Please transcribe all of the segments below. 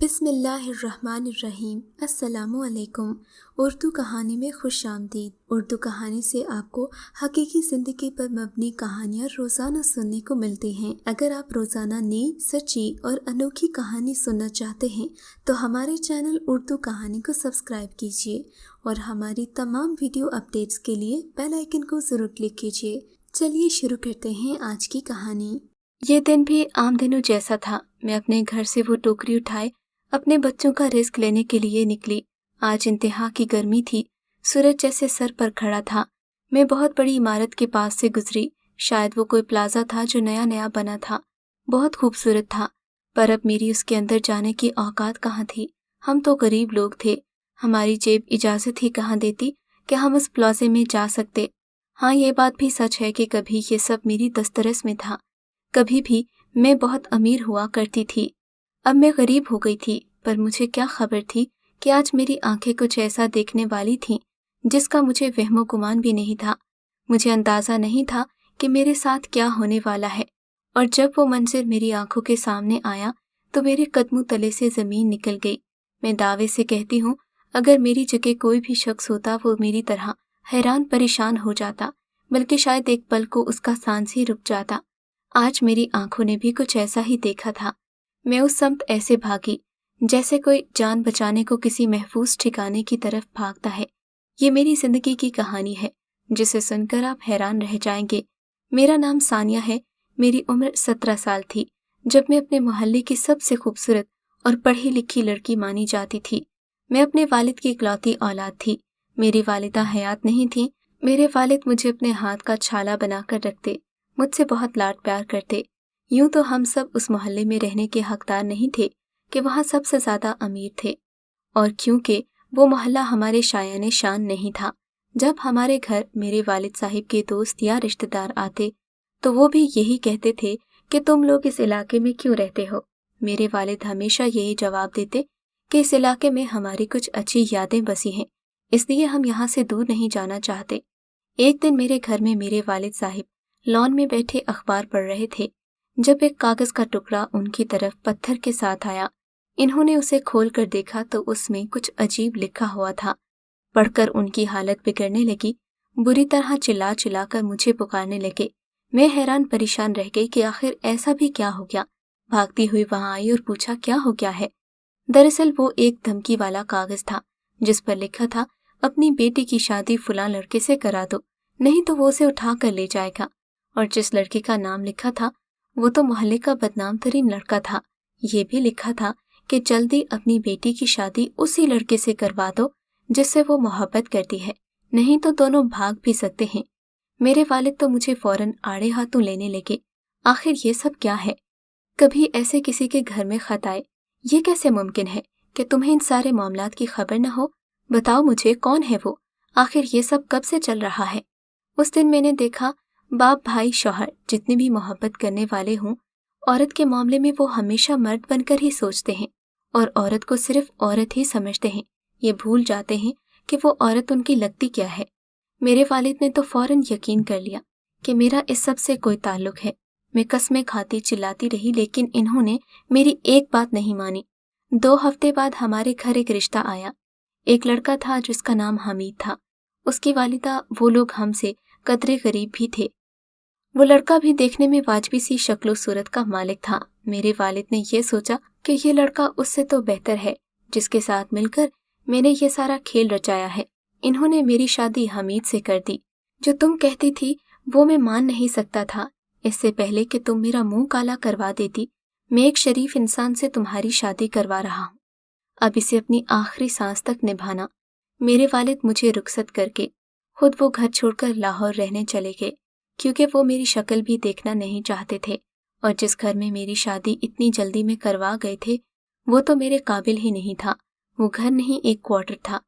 بسم اللہ الرحمن الرحیم۔ السلام علیکم۔ اردو کہانی میں خوش آمدید۔ اردو کہانی سے آپ کو حقیقی زندگی پر مبنی کہانیاں روزانہ سننے کو ملتی ہیں۔ اگر آپ روزانہ نئی، سچی اور انوکھی کہانی سننا چاہتے ہیں تو ہمارے چینل اردو کہانی کو سبسکرائب کیجیے اور ہماری تمام ویڈیو اپڈیٹس کے لیے بیل آئیکن کو ضرور کلک کیجیے۔ چلیے شروع کرتے ہیں آج کی کہانی۔ یہ دن بھی عام دنوں جیسا تھا۔ میں اپنے گھر سے وہ ٹوکری اٹھائے اپنے بچوں کا رزق لینے کے لیے نکلی۔ آج انتہا کی گرمی تھی، سورج جیسے سر پر کھڑا تھا۔ میں بہت بڑی عمارت کے پاس سے گزری، شاید وہ کوئی پلازا تھا جو نیا نیا بنا تھا، بہت خوبصورت تھا، پر اب میری اس کے اندر جانے کی اوقات کہاں تھی۔ ہم تو غریب لوگ تھے، ہماری جیب اجازت ہی کہاں دیتی کہ ہم اس پلازے میں جا سکتے۔ ہاں، یہ بات بھی سچ ہے کہ کبھی یہ سب میری دسترس میں تھا، کبھی بھی میں بہت امیر ہوا کرتی تھی۔ اب میں غریب ہو گئی تھی، پر مجھے کیا خبر تھی کہ آج میری آنکھیں کچھ ایسا دیکھنے والی تھیں جس کا مجھے وہم و گمان بھی نہیں تھا۔ مجھے اندازہ نہیں تھا کہ میرے ساتھ کیا ہونے والا ہے، اور جب وہ منظر میری آنکھوں کے سامنے آیا تو میرے قدموں تلے سے زمین نکل گئی۔ میں دعوے سے کہتی ہوں، اگر میری جگہ کوئی بھی شخص ہوتا وہ میری طرح حیران پریشان ہو جاتا، بلکہ شاید ایک پل کو اس کا سانس ہی رک جاتا۔ آج میری آنکھوں نے بھی کچھ ایسا ہی دیکھا تھا۔ میں اس سمت ایسے بھاگی جیسے کوئی جان بچانے کو کسی محفوظ ٹھکانے کی طرف بھاگتا ہے۔ یہ میری زندگی کی کہانی ہے جسے سن کر آپ حیران رہ جائیں گے۔ میرا نام ثانیہ ہے، میری عمر 17 سال تھی جب میں اپنے محلے کی سب سے خوبصورت اور پڑھی لکھی لڑکی مانی جاتی تھی۔ میں اپنے والد کی اکلوتی اولاد تھی۔ میری والدہ حیات نہیں تھی۔ میرے والد مجھے اپنے ہاتھ کا چھالا بنا کر رکھتے، مجھ سے بہت لاڈ پیار کرتے۔ یوں تو ہم سب اس محلے میں رہنے کے حقدار نہیں تھے کہ وہاں سب سے زیادہ امیر تھے، اور کیونکہ وہ محلہ ہمارے شایان شان نہیں تھا، جب ہمارے گھر میرے والد صاحب کے دوست یا رشتہ دار آتے تو وہ بھی یہی کہتے تھے کہ تم لوگ اس علاقے میں کیوں رہتے ہو۔ میرے والد ہمیشہ یہی جواب دیتے کہ اس علاقے میں ہماری کچھ اچھی یادیں بسی ہیں، اس لیے ہم یہاں سے دور نہیں جانا چاہتے۔ ایک دن میرے گھر میں میرے والد صاحب لان میں بیٹھے اخبار پڑھ رہے تھے جب ایک کاغذ کا ٹکڑا ان کی طرف پتھر کے ساتھ آیا۔ انہوں نے اسے کھول کر دیکھا تو اس میں کچھ عجیب لکھا ہوا تھا۔ پڑھ کر ان کی حالت بگڑنے لگی، بری طرح چلا چلا کر مجھے پکارنے لگے۔ میں حیران پریشان رہ گئی کہ آخر ایسا بھی کیا ہو گیا۔ بھاگتی ہوئی وہاں آئی اور پوچھا کیا ہو گیا ہے۔ دراصل وہ ایک دھمکی والا کاغذ تھا جس پر لکھا تھا اپنی بیٹی کی شادی فلاں لڑکے سے کرا دو، نہیں تو وہ اسے اٹھا کر لے جائے گا۔ اور جس لڑکے کا نام لکھا تھا وہ تو محلے کا بدنام ترین لڑکا تھا۔ یہ بھی لکھا تھا کہ جلدی اپنی بیٹی کی شادی اسی لڑکے سے کروا دو جس سے وہ محبت کرتی ہے، نہیں تو دونوں بھاگ بھی سکتے ہیں۔ میرے والد تو مجھے فوراً آڑے ہاتھوں لینے لگے۔ آخر یہ سب کیا ہے؟ کبھی ایسے کسی کے گھر میں خط آئے؟ یہ کیسے ممکن ہے کہ تمہیں ان سارے معاملات کی خبر نہ ہو؟ بتاؤ مجھے کون ہے وہ؟ آخر یہ سب کب سے چل رہا ہے؟ اس دن میں نے دیکھا باپ، بھائی، شوہر جتنے بھی محبت کرنے والے ہوں، عورت کے معاملے میں وہ ہمیشہ مرد بن کر ہی سوچتے ہیں اور عورت کو صرف عورت ہی سمجھتے ہیں۔ یہ بھول جاتے ہیں کہ وہ عورت ان کی لگتی کیا ہے۔ میرے والد نے تو فوراً یقین کر لیا کہ میرا اس سب سے کوئی تعلق ہے۔ میں قسمیں کھاتی چلاتی رہی لیکن انہوں نے میری ایک بات نہیں مانی۔ 2 ہفتے بعد ہمارے گھر ایک رشتہ آیا۔ ایک لڑکا تھا جس کا نام حمید تھا۔ اس کی والدہ، وہ لوگ ہم سے قدرے غریب بھی تھے۔ وہ لڑکا بھی دیکھنے میں واجبی سی شکل و صورت کا مالک تھا۔ میرے والد نے یہ سوچا کہ یہ لڑکا اس سے تو بہتر ہے جس کے ساتھ مل کر میں نے یہ سارا کھیل رچایا ہے۔ انہوں نے میری شادی حمید سے کر دی۔ جو تم کہتی تھی وہ میں مان نہیں سکتا تھا۔ اس سے پہلے کہ تم میرا منہ کالا کروا دیتی، میں ایک شریف انسان سے تمہاری شادی کروا رہا ہوں۔ اب اسے اپنی آخری سانس تک نبھانا۔ میرے والد مجھے رخصت کر کے خود وہ گھر چھوڑ کر لاہور رہنے چلے گئے، کیونکہ وہ میری شکل بھی دیکھنا نہیں چاہتے تھے، اور جس گھر میں میری شادی اتنی جلدی میں کروا گئے تھے وہ تو میرے قابل ہی نہیں تھا۔ وہ گھر نہیں، ایک کوارٹر تھا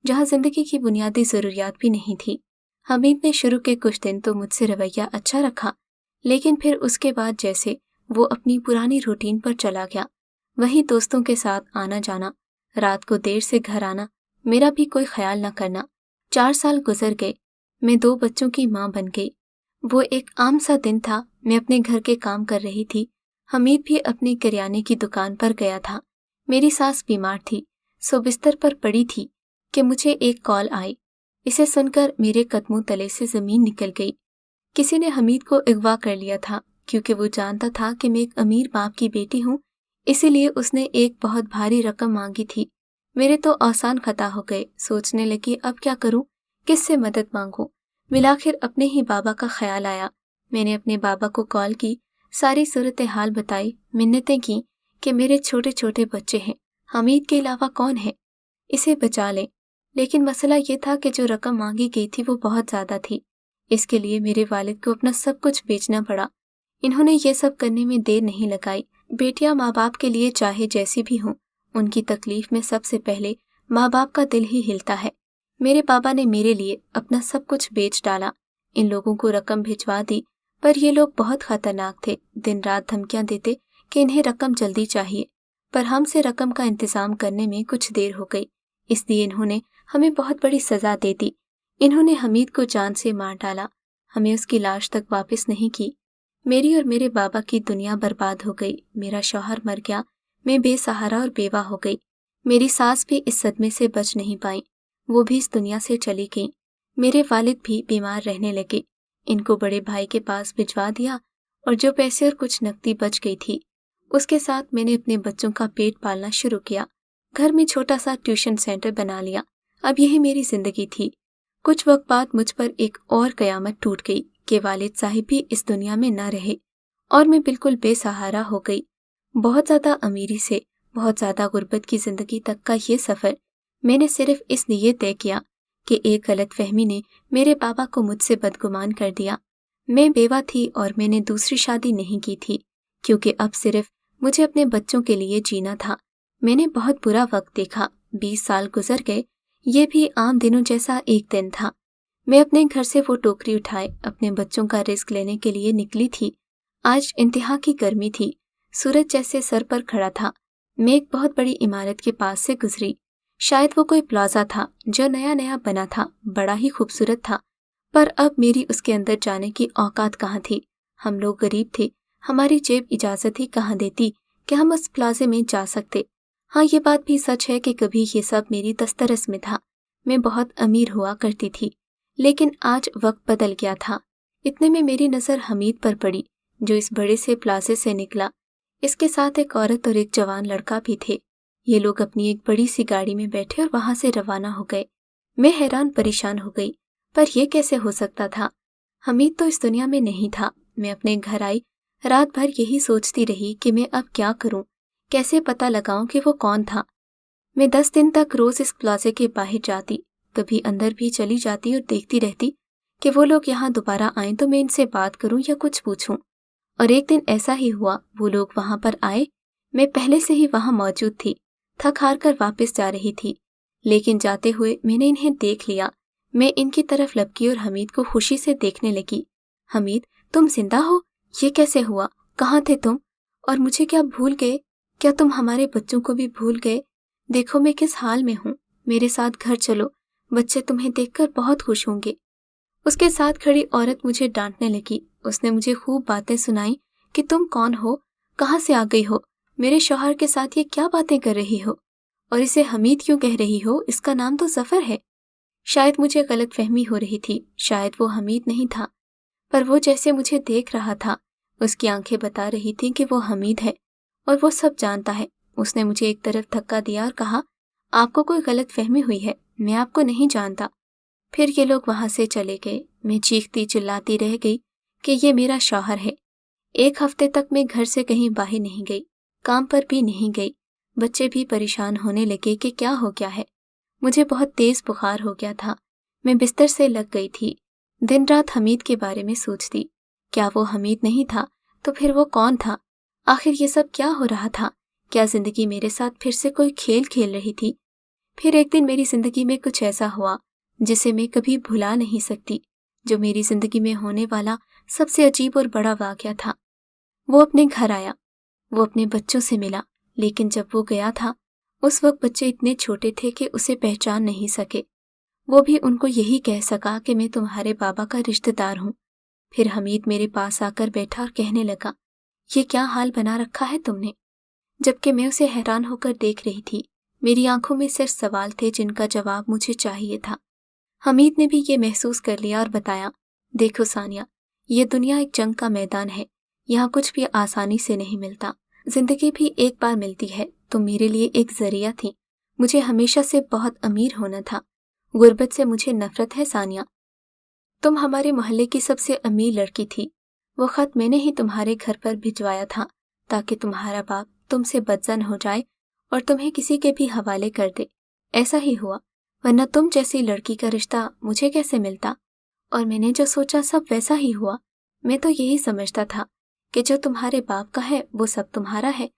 جہاں زندگی کی بنیادی ضروریات بھی نہیں تھی۔ حمید نے شروع کے کچھ دن تو مجھ سے رویہ اچھا رکھا، لیکن پھر اس کے بعد جیسے وہ اپنی پرانی روٹین پر چلا گیا، وہی دوستوں کے ساتھ آنا جانا، رات کو دیر سے گھر آنا، میرا بھی کوئی خیال نہ کرنا۔ 4 سال گزر گئے، میں 2 بچوں کی ماں بن گئی۔ وہ ایک عام سا دن تھا، میں اپنے گھر کے کام کر رہی تھی، حمید بھی اپنے کریانے کی دکان پر گیا تھا۔ मेरी सास बीमार थी, सो बिस्तर पर पड़ी थी कि मुझे एक कॉल आई। इसे सुनकर मेरे कदमों तले से ज़मीन निकल गई। किसी ने हमीद को अगवा कर लिया था, क्योंकि वो जानता था कि मैं एक अमीर बाप की बेटी हूँ, इसीलिए उसने एक बहुत भारी रकम मांगी थी। मेरे तो आसान खता हो गए। सोचने लगी अब क्या करूँ, किससे मदद मांगूं। मिलाखिर अपने ही बाबा का ख्याल आया। मैंने अपने बाबा को कॉल की, सारी सूरत हाल बताई, मिन्नतें की कि मेरे छोटे छोटे बच्चे हैं, हमीद के अलावा कौन है, इसे बचा लें। लेकिन मसला ये था कि जो रकम मांगी गई थी वो बहुत ज़्यादा थी। इसके लिए मेरे वालिद को अपना सब कुछ बेचना पड़ा। इन्होंने ये सब करने में देर नहीं लगाई। बेटियां माँ बाप के लिए चाहे जैसी भी हों, उनकी तकलीफ में सबसे पहले माँ बाप का दिल ही हिलता है। मेरे पापा ने मेरे लिए अपना सब कुछ बेच डाला। इन लोगों को रकम भिजवा दी, पर ये लोग बहुत खतरनाक थे। दिन रात धमकियां देते कि इन्हें रकम जल्दी चाहिए, पर हमसे रकम का इंतजाम करने में कुछ देर हो गई, इसलिए इन्होंने हमें बहुत बड़ी सजा दे दी। इन्होंने हमीद को जान से मार डाला। हमें उसकी लाश तक वापस नहीं की। मेरी और मेरे बाबा की दुनिया बर्बाद हो गई। मेरा शौहर मर गया, मैं बेसहारा और बेवा हो गई। मेरी सास भी इस सदमे से बच नहीं पाई, वो भी इस दुनिया से चली गई। मेरे वालिद भी बीमार रहने लगे। इनको बड़े भाई के पास भिजवा दिया और जो पैसे और कुछ नकदी बच गई थी, उसके साथ मैंने अपने बच्चों का पेट पालना शुरू किया। घर में छोटा सा ट्यूशन सेंटर बना लिया। अब यही मेरी जिंदगी थी। कुछ वक्त बाद मुझ पर एक और कयामत टूट गई कि वालिद साहिब भी इस दुनिया में न रहे और मैं बिल्कुल बेसहारा हो गई। बहुत ज़्यादा अमीरी से बहुत ज़्यादा गुर्बत की ज़िंदगी तक का ये सफ़र मैंने सिर्फ इसलिए तय किया कि एक गलत फहमी ने मेरे पापा को मुझसे बदगुमान कर दिया। मैं बेवा थी और मैंने दूसरी शादी नहीं की थी, क्योंकि अब सिर्फ मुझे अपने बच्चों के लिए जीना था। मैंने बहुत बुरा वक्त देखा। 20 साल गुजर गए। ये भी आम दिनों जैसा एक दिन था। मैं अपने घर से वो टोकरी उठाए अपने बच्चों का रिस्क लेने के लिए निकली थी। आज इंतहा की गर्मी थी, सूरज जैसे सर पर खड़ा था। मैं एक बहुत बड़ी इमारत के पास से गुजरी। शायद वो कोई प्लाजा था जो नया नया बना था, बड़ा ही खूबसूरत था, पर अब मेरी उसके अंदर जाने की औकात कहाँ थी। हम लोग गरीब थे, हमारी जेब इजाज़त ही कहाँ देती कि हम उस प्लाजे में जा सकते। हाँ, ये बात भी सच है कि कभी ये सब मेरी दस्तरस में था। मैं बहुत अमीर हुआ करती थी, लेकिन आज वक्त बदल गया था। इतने में मेरी नज़र हमीद पर पड़ी, जो इस बड़े से प्लाजे से निकला। इसके साथ एक औरत और एक जवान लड़का भी थे। ये लोग अपनी एक बड़ी सी गाड़ी में बैठे और वहां से रवाना हो गए। मैं हैरान परेशान हो गई, पर यह कैसे हो सकता था? हमीद तो इस दुनिया में नहीं था। मैं अपने घर आई, रात भर यही सोचती रही कि मैं अब क्या करूं, कैसे पता लगाऊं कि वो कौन था। मैं 10 दिन तक रोज इस प्लाजे के बाहर जाती, कभी अंदर भी चली जाती और देखती रहती कि वो लोग यहाँ दोबारा आए तो मैं इनसे बात करूं या कुछ पूछूं। और एक दिन ऐसा ही हुआ, वो लोग वहां पर आए। मैं पहले से ही वहां मौजूद थी, थक हार कर वापस जा रही थी, लेकिन जाते हुए मैंने इन्हें देख लिया। मैं इनकी तरफ लपकी और हमीद को खुशी से देखने लगी। हमीद, तुम जिंदा हो? ये कैसे हुआ? कहाँ थे तुम? और मुझे क्या भूल गए? क्या तुम हमारे बच्चों को भी भूल गए? देखो मैं किस हाल में हूँ। मेरे साथ घर चलो, बच्चे तुम्हें देखकर बहुत खुश होंगे। उसके साथ खड़ी औरत मुझे डांटने लगी। उसने मुझे खूब बातें सुनाई कि तुम कौन हो, कहाँ से आ गई हो, मेरे शौहर के साथ ये क्या बातें कर रही हो, और इसे हमीद क्यों कह रही हो? इसका नाम तो जफर है। शायद मुझे गलत फहमी हो रही थी, शायद वो हमीद नहीं था, पर वो जैसे मुझे देख रहा था, उसकी आंखें बता रही थी कि वो हमीद है और वो सब जानता है। उसने मुझे एक तरफ धक्का दिया और कहा, आपको कोई गलत फहमी हुई है, मैं आपको नहीं जानता। फिर ये लोग वहां से चले गए। मैं चीखती चिल्लाती रह गई कि ये मेरा शौहर है। 1 हफ्ते तक मैं घर से कहीं बाहर नहीं गई, काम पर भी नहीं गई। बच्चे भी परेशान होने लगे कि क्या हो गया है। मुझे बहुत तेज बुखार हो गया था। मैं बिस्तर से लग गई थी। दिन रात हमीद के बारे में सोचती। क्या वो हमीद नहीं था तो फिर वो कौन था? आखिर ये सब क्या हो रहा था? क्या जिंदगी मेरे साथ फिर से कोई खेल खेल रही थी? फिर एक दिन मेरी जिंदगी में कुछ ऐसा हुआ जिसे मैं कभी भुला नहीं सकती, जो मेरी जिंदगी में होने वाला सबसे अजीब और बड़ा वाकया था। वो अपने घर आया, वो अपने बच्चों से मिला, लेकिन जब वो गया था उस वक्त बच्चे इतने छोटे थे कि उसे पहचान नहीं सके। वो भी उनको यही कह सका कि मैं तुम्हारे बाबा का रिश्तेदार हूँ। फिर हमीद मेरे पास आकर बैठा और कहने लगा, ये क्या हाल बना रखा है तुमने? जबकि मैं उसे हैरान होकर देख रही थी। मेरी आंखों में सिर्फ सवाल थे जिनका जवाब मुझे चाहिए था। हमीद ने भी ये महसूस कर लिया और बताया, देखो सानिया, ये दुनिया एक जंग का मैदान है। यहाँ कुछ भी आसानी से नहीं मिलता। जिंदगी भी एक बार मिलती है। तुम मेरे लिए एक जरिया थी। मुझे हमेशा से बहुत अमीर होना था। गुर्बत से मुझे नफरत है सानिया। तुम हमारे मोहल्ले की सबसे अमीर लड़की थी। वो खत मैंने ही तुम्हारे घर पर भिजवाया था ताकि तुम्हारा बाप तुमसे बदजन हो जाए और तुम्हें किसी के भी हवाले कर दे। ऐसा ही हुआ, वरना तुम जैसी लड़की का रिश्ता मुझे कैसे मिलता। और मैंने जो सोचा सब वैसा ही हुआ। मैं तो यही समझता था कि जो तुम्हारे बाप का है वो सब तुम्हारा है।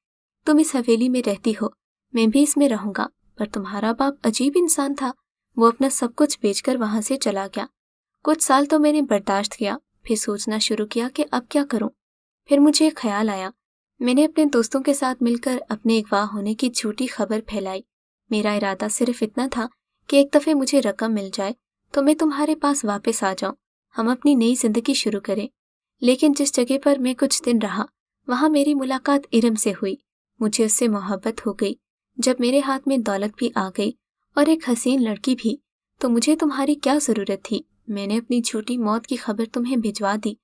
तुम इस हवेली में रहती हो, मैं भी इसमें रहूंगा। पर तुम्हारा बाप अजीब इंसान था। वो अपना सब कुछ बेचकर वहां से चला गया। कुछ साल तो मैंने बर्दाश्त किया, फिर सोचना शुरू किया कि अब क्या करूं। फिर मुझे एक ख्याल आया। मैंने अपने दोस्तों के साथ मिलकर अपने अगवा होने की झूठी खबर फैलाई। मेरा इरादा सिर्फ इतना था कि एक दफे मुझे रकम मिल जाए तो मैं तुम्हारे पास वापस आ जाऊं, हम अपनी नई जिंदगी शुरू करें। लेकिन जिस जगह पर मैं कुछ दिन रहा वहां मेरी मुलाकात इरम से हुई। मुझे उससे मोहब्बत हो गई। जब मेरे हाथ में दौलत भी आ गई और एक हसीन लड़की भी, तो मुझे तुम्हारी क्या जरूरत थी। मैंने अपनी झूठी मौत की खबर तुम्हें भिजवा दी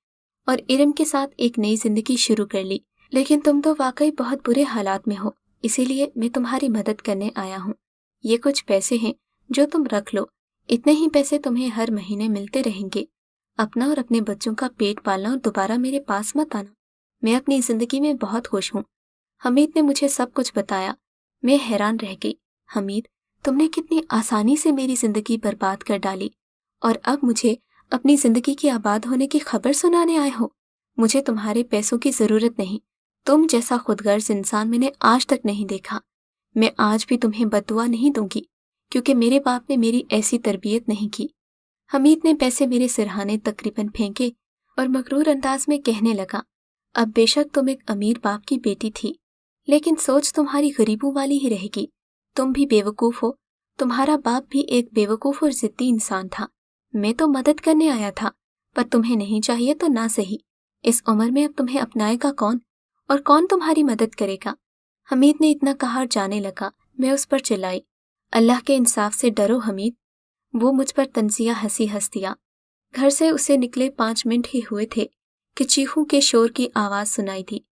और इरम के साथ एक नई जिंदगी शुरू कर ली। लेकिन तुम तो वाकई बहुत बुरे हालात में हो, इसीलिए मैं तुम्हारी मदद करने आया हूँ। ये कुछ पैसे हैं जो तुम रख लो। इतने ही पैसे तुम्हें हर महीने मिलते रहेंगे। अपना और अपने बच्चों का पेट पालना और दोबारा मेरे पास मत आना। मैं अपनी जिंदगी में बहुत खुश हूँ। हमीद ने मुझे सब कुछ बताया। मैं हैरान रह गई। हमीद, तुमने कितनी आसानी से मेरी जिंदगी बर्बाद कर डाली और अब मुझे अपनी जिंदगी की आबाद होने की खबर सुनाने आए हो। मुझे तुम्हारे पैसों की जरूरत नहीं। तुम जैसा खुदगर्ज इंसान मैंने आज तक नहीं देखा। मैं आज भी तुम्हें बद्दुआ नहीं दूंगी, क्योंकि मेरे बाप ने मेरी ऐसी तरबियत नहीं की। हमीद ने पैसे मेरे सिरहाने तकरीबन फेंके और मगरूर अंदाज में कहने लगा, अब बेशक तुम एक अमीर बाप की बेटी थी, लेकिन सोच तुम्हारी गरीबों वाली ही रहेगी। तुम भी बेवकूफ हो। तुम्हारा बाप भी एक बेवकूफ और जिद्दी इंसान था। मैं तो मदद करने आया था, पर तुम्हें नहीं चाहिए तो ना सही। इस उम्र में अब तुम्हें अपनाएगा कौन, और कौन तुम्हारी मदद करेगा। हमीद ने इतना कहा और जाने लगा। मैं उस पर चिल्लाई, अल्लाह के इंसाफ से डरो हमीद। वो मुझ पर तंजिया हंसी हंस दिया। घर से उसे निकले 5 मिनट ही हुए थे कि चीखों के शोर की आवाज सुनाई दी।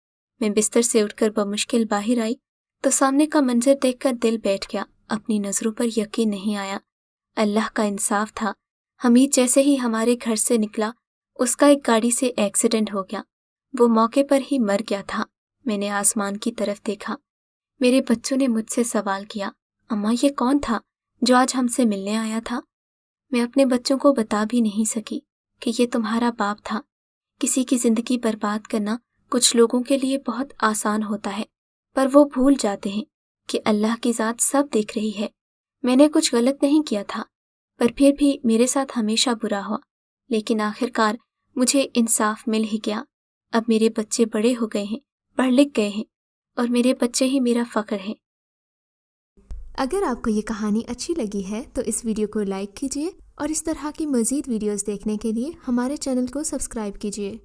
मैं बिस्तर से उठकर बमुश्किल बाहर आई तो सामने का मंजर देखकर दिल बैठ गया। अपनी नजरों पर यकीन नहीं आया। अल्लाह का इंसाफ था। हमीद जैसे ही हमारे घर से निकला उसका एक गाड़ी से एक्सीडेंट हो गया। वो मौके पर ही मर गया था। मैंने आसमान की तरफ देखा। मेरे बच्चों ने मुझसे सवाल किया, अम्मा ये कौन था जो आज हमसे मिलने आया था। मैं अपने बच्चों को बता भी नहीं सकी कि ये तुम्हारा बाप था। किसी की जिंदगी बर्बाद करना कुछ लोगों के लिए बहुत आसान होता है, पर वो भूल जाते हैं कि अल्लाह की ज़ात सब देख रही है। मैंने कुछ गलत नहीं किया था, पर फिर भी मेरे साथ हमेशा बुरा हुआ। लेकिन आखिरकार मुझे इंसाफ मिल ही गया। अब मेरे बच्चे बड़े हो गए हैं, पढ़ लिख गए हैं और मेरे बच्चे ही मेरा फ़ख्र हैं। अगर आपको ये कहानी अच्छी लगी है तो इस वीडियो को लाइक कीजिए और इस तरह की मज़ीद वीडियोस देखने के लिए हमारे चैनल को सब्सक्राइब कीजिए।